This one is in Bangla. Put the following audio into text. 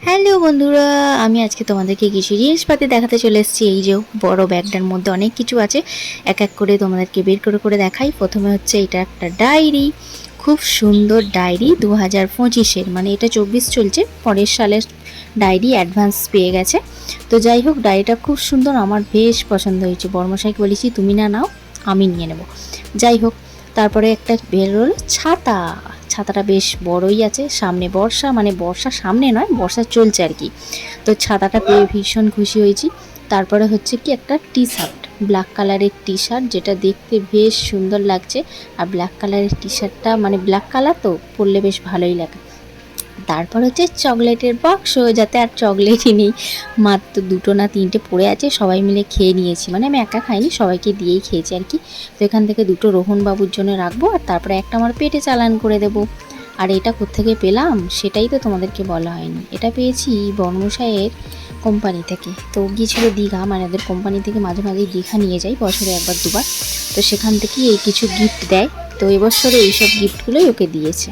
হ্যালো বন্ধুরা, আমি আজকে তোমাদেরকে কিছু জিনিসপাতি দেখাতে চলে এসেছি। এই যে বড় ব্যাগটার মধ্যে অনেক কিছু আছে, এক এক করে তোমাদেরকে বের করে করে দেখাই। প্রথমে হচ্ছে এটা একটা ডায়েরি, খুব সুন্দর ডায়েরি 2025-এর, মানে এটা 24 চলছে, পরের সালের ডায়েরি অ্যাডভান্স পেয়ে গেছে। তো যাই হোক, ডায়েরিটা খুব সুন্দর, আমার বেশ পছন্দ হয়েছে। বর্মশাইকে বলেছি তুমি না নাও, আমি নিয়ে নেব। যাই হোক, তারপরে একটা বেরোলো ছাতা। ছাতাটা বেশ বড়ই আছে, সামনে বর্ষা, মানে বর্ষা সামনে নয়, বর্ষা চলছে আর কি। তো ছাতাটা পেয়ে ভীষণ খুশি হয়েছি। তারপরে হচ্ছে কি একটা টি শার্ট, ব্ল্যাক কালারের টি শার্ট, যেটা দেখতে বেশ সুন্দর লাগছে। আর ব্ল্যাক কালারের টি শার্টটা মানে ব্ল্যাক কালার তো পরলে বেশ ভালোই লাগে। তারপর হচ্ছে চকলেটের বাক্স, যাতে আর চকলেটই নেই, মাত্র দুটো না তিনটে পড়ে আছে, সবাই মিলে খেয়ে নিয়েছি, মানে আমি একা খাইনি, সবাইকে দিয়েই খেয়েছি আর কি। তো এখান থেকে দুটো রোহনবাবুর জন্য রাখবো, আর তারপরে একটা আমার পেটে চালান করে দেবো। আর এটা কোত্থেকে পেলাম সেটাই তো তোমাদেরকে বলা হয়নি। এটা পেয়েছি বর্মশাইয়ের কোম্পানি থেকে। তো গিয়েছিল দীঘা, মানে ওদের কোম্পানি থেকে মাঝে মাঝেই দীঘা নিয়ে যাই, বছরে একবার দুবার। তো সেখান থেকেই এই কিছু গিফট দেয়, তো এবছরে এইসব গিফটগুলোই ওকে দিয়েছে।